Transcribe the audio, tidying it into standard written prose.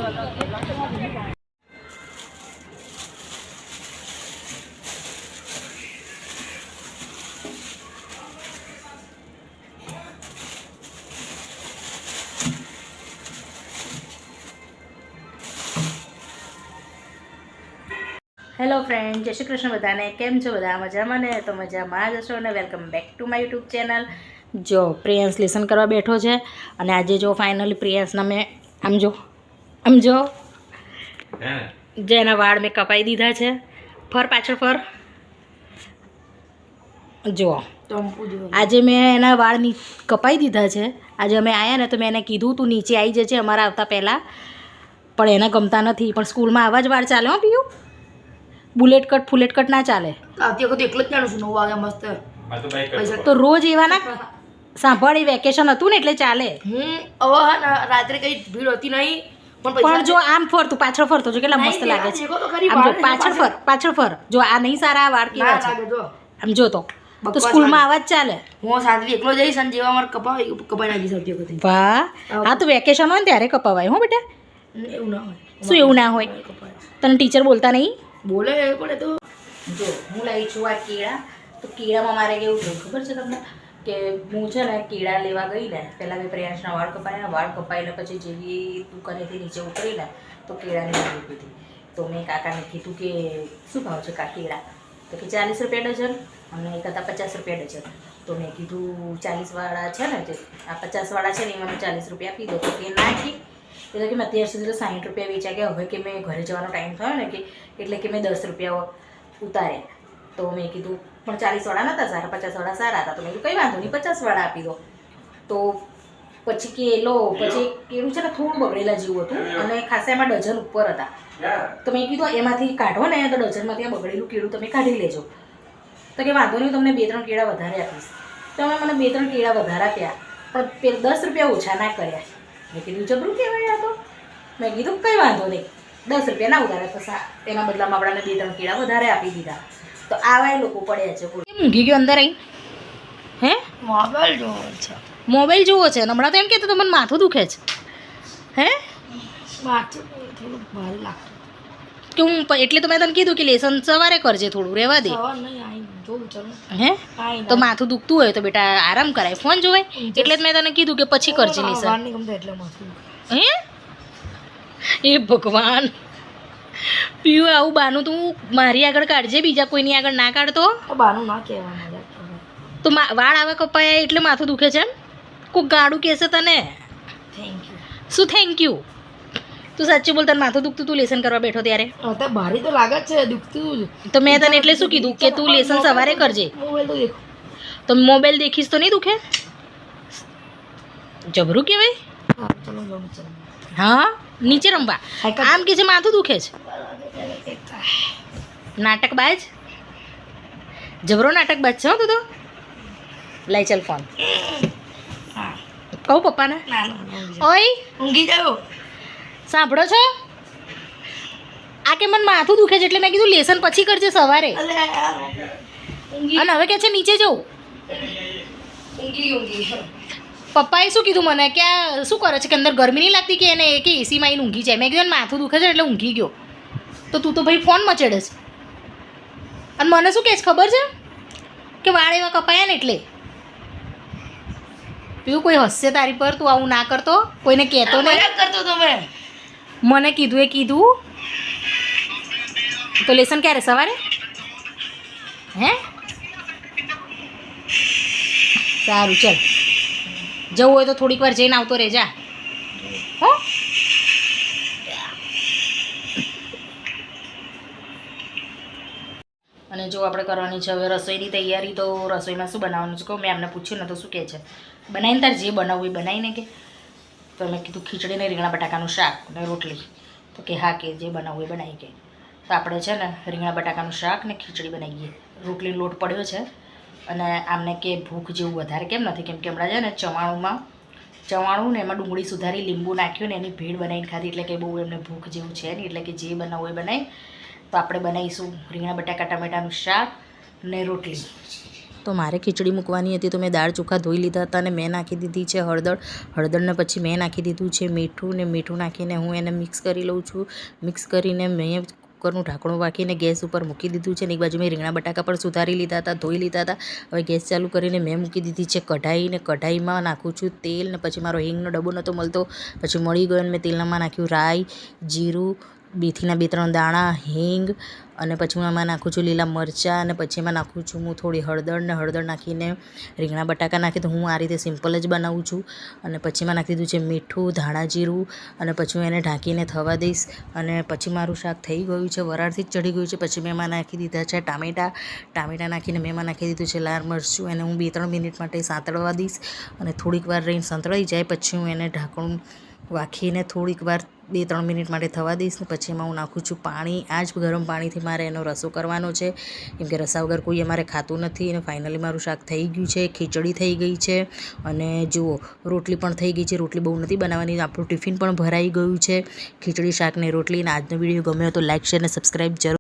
Hello friend, જય શ્રી કૃષ્ણ બધાને. કેમ છો બધા? મજામાં ને? તો મજામાં જ હશો ને. Welcome back to my YouTube channel. જો પ્રિયાંશ લેસન કરવા બેઠો છે અને આજે જો ફાઇનલી પ્રિયાંશના મેં આમ જો જેના વાળ મેં કપાઈ દીધા છે. ફર પાછળ ફર. જો આજે મેં એના વાળ કપાઈ દીધા છે. આજે અમે આવ્યા ને તો મેં એને કીધું તું નીચે આવી જજે અમારા આવતા પહેલાં, પણ એને ગમતા નથી. પણ સ્કૂલમાં આવા જ વાળ ચાલે હો પીયું. બુલેટ કટ ફુલેટ કટ ના ચાલે. આવતી વખતે એકલો જ જાણું છું 9 વાગે મસ્ત. તો રોજ એવા ના સાંભળી. વેકેશન હતું ને એટલે ચાલે. હવે રાત્રે કઈ ભીડ હતી નહીં, પણ જો આમ ફરતું પાછળ ફરતો જો કેટલા મસ્ત લાગે છે. આમ જો પાછળ ફર. જો આ નહીં સારા વાળ કેવા છે આમ જો. તો સ્કૂલમાં આવા જ ચાલે. હું સાંજે એકલો જઈશ અને જેવા મારે કપાઈ નાખીશ આવતી વખતે. વાહ, હા તો વેકેશન હોય ને ત્યારે કપાવાય હો બેટા. એવું ના હોય. શું એવું ના હોય? તને ટીચર બોલતા નહીં? બોલે પણ તો જો હું લાવી છું આ કેળા. તો કેળામાં મારે કેવું થયું ખબર છે તમને કે હું છે ને કેળા લેવા ગઈ ને પહેલાં મેં પ્રિયાંશના વાળ કપાઈને પછી જેવી દુકાનેથી નીચે ઉતરીને તો કેળાની વાળી પીધી. તો મેં કાકાને કીધું કે શું ભાવ છે કેળા? તો કે 40 રૂપિયા ડઝન અને એક હતા 50 રૂપિયા ડઝન. તો મેં કીધું 40વાળા છે ને જે આ 50વાળા છે ને એ મને 40 રૂપિયા આપી દો. તો કે નાખી એટલે કે મેં અત્યાર સુધી તો 60 રૂપિયા વેચ્યા ગયા. હવે કે મેં ઘરે જવાનો ટાઈમ થયો ને કે એટલે કે મેં 10 રૂપિયા ઉતાર્યા. તો મેં કીધું પણ 40વાળા નહોતા સારા, 50વાળા સારા હતા. તો મેં કીધું કંઈ વાંધો નહીં 50વાળા આપી દો. તો પછી પછી કેળું છે ને થોડું બગડેલા જેવું હતું અને ખાસા એમાં ડઝન ઉપર હતા. તો મેં કીધું એમાંથી કાઢો ને તો ડઝનમાંથી આ બગડેલું કેળું તમે કાઢી લેજો. તો કે વાંધો નહીં, તમને 2-3 કેળા વધારે આપીશ. તો અમે મને 2-3 કેળા વધારે આપ્યા પણ 10 રૂપિયા ઓછા ના કર્યા. મેં કીધું જબરું કહેવાય આ તો. મેં કીધું કંઈ વાંધો નહીં, 10 રૂપિયા ના ઉધારે તો એના બદલામાં આપણાને 2-3 કેળા વધારે આપી દીધા. તો આવા લોકો પડ્યા છે. ઊંઘી ગયો અંદર આવી? હે મોબાઈલ જોવો છે? મોબાઈલ જોવો છે? હમણાં તો એમ કહેતો મને માથું દુખે છે. હે માથું થોડું ભારે લાગતું કે હું એટલે તો મેં તને કીધું કે લેસન સવારે કરજે, થોડું રહેવા દે. હે તો માથું દુખતું હોય તો બેટા આરામ કરાય, ફોન જોવાય. એટલે જ મેં તને કીધું કે પછી કરજે લેસન. હે એ ભગવાન, પીયું આવું બાનું તું મારી આગળ કાઢજે, બીજા કોઈની આગળ ના કાઢતો. બાનું ના કહેવાનું. તો વાળ આવા કપાયા એટલે માથું દુખે છે એમ? કોઈ ગાડું કહેશે તને? Thank you. શું થેન્ક યુ? તું સાચું બોલ, તને માથું દુખતું તું લેસન કરવા બેઠો ત્યારે? ભારે તો લાગે જ છે, દુખતું. તો મેં તને એટલે શું કીધું કે તું લેસન સવારે કરજે. મોબાઈલ તો દેખો. તો મોબાઈલ દેખીશ તો નહીં દુખે? જબરું કહેવાય. હા નીચે રમવા આમ કે છે માથું દુખે છે. નાટક બાજ, જબરો નાટક બાજ છે હો તું તો. લઈ ચાલ ફોન. કહું પપ્પાને? ઓય ઊંઘી ગયો. સાંભળો છો? આ કે મને માથું દુખે છે એટલે મેં કીધું લેસન પછી કરજે સવારે. અને હવે કે છે નીચે જવું. પપ્પાએ શું કીધું મને કે આ શું કરે છે કે અંદર ગરમી નહીં લાગતી કે એને કે એસીમાં આવીને ઊંઘી જાય. મેં કીધું માથું દુખે છે એટલે ઊંઘી ગયો. તો તું તો ભાઈ ફોન મચેડે છે. અને મને શું કહે છે ખબર છે કે વાળ એવા કપાયા ને એટલે. પીવું કોઈ હસશે તારી પર, તું આવું ના કરતો, કોઈને કહેતો નહીં. કરતો તમે મને કીધું એ કીધું. તો લેસન ક્યારે? સવારે? હે સારું ચાલ, જવું હોય તો થોડીક વાર જઈને આવતો રહેજા હો. અને જો આપણે કરવાની છે હવે રસોઈની તૈયારી. તો રસોઈમાં શું બનાવવાનું છે કહું? મેં એમને પૂછ્યું ને તો શું કહે છે, બનાવીને તાર જે બનાવવું એ બનાવીને કે. તો મેં કીધું ખીચડી ને રીંગણા બટાકાનું શાક ને રોટલી. તો કે હા કે જે બનાવવું એ બનાવી કે. તો આપણે છે ને રીંગણા બટાકાનું શાક ને ખીચડી બનાવીએ. રોટલીનો લોટ પડ્યો છે અને આમને કે ભૂખ જેવું વધારે કેમ નથી, કેમ કે હમણાં છે ને ચવાણું ને એમાં ડુંગળી સુધારી લીંબુ નાખ્યું ને એની ભેળ બનાવીને ખાધી. એટલે કે બહુ એમને ભૂખ જેવું છે નહીં, એટલે કે જે બનાવવું એ બનાવી. તો આપણે બનાવીશું રીંગણા બટાકા ટમેટાનું શાક ને રોટલી. તો મારે ખીચડી મૂકવાની હતી તો મેં દાળ ચોખા ધોઈ લીધા હતા અને મેં નાખી દીધી છે હળદરને પછી મેં નાખી દીધું છે મીઠું નાખીને હું એને મિક્સ કરી લઉં છું. મિક્સ કરીને મેં કુકરનું ઢાંકણું વાંકીને ગેસ ઉપર મૂકી દીધું છે. અને એક બાજુ મેં રીંગણા બટાકા પણ સુધારી લીધા હતા, ધોઈ લીધા હતા. હવે ગેસ ચાલુ કરીને મેં મૂકી દીધી છે કઢાઈ, ને કઢાઈમાં નાખું છું તેલ. ને પછી મારો હિંગનો ડબ્બો નહોતો મળતો, પછી મળી ગયો અને મેં તેલમાં નાખ્યું રાઈ, જીરું, મેથીના 2-3 દાણા, હિંગ, અને પછી હું એમાં નાખું છું લીલા મરચાં, અને પછી એમાં નાખું છું હું થોડી હળદર નાખીને રીંગણા બટાકા નાખી. તો હું આ રીતે સિમ્પલ જ બનાવું છું. અને પછી એમાં નાખી દીધું છે મીઠું, ધાણા જીરું, અને પછી હું એને ઢાંકીને થવા દઈશ. અને પછી મારું શાક થઈ ગયું છે, વરાળથી જ ચડી ગયું છે. પછી મેં એમાં નાખી દીધા છે ટામેટાં નાખીને મેં એમાં નાખી દીધું છે લાલ મરચું. એને હું 2-3 મિનિટ માટે સાંતળવા દઈશ, અને થોડીક વાર રહીને સંતળાઈ જાય પછી હું એને ઢાંકણું વાંખીને થોડીક વાર 2-3 મિનિટ માટે થવા દઈશ. ને પછી એમાં હું નાખું છું પાણી. આ જ ગરમ પાણીથી મારે એનો રસો કરવાનો છે, કેમ કે રસા વગર કોઈ અમારે ખાતું નથી. અને ફાઇનલી મારું શાક થઈ ગયું છે, ખીચડી થઈ ગઈ છે, અને જુઓ રોટલી પણ થઈ ગઈ છે. રોટલી બહુ નથી બનાવવાની, આપણું ટિફિન પણ ભરાઈ ગયું છે. ખીચડી, શાક ને રોટલી. અને આજનો વિડીયો ગમ્યો તો લાઇક, શેર અને સબસ્ક્રાઈબ જરૂર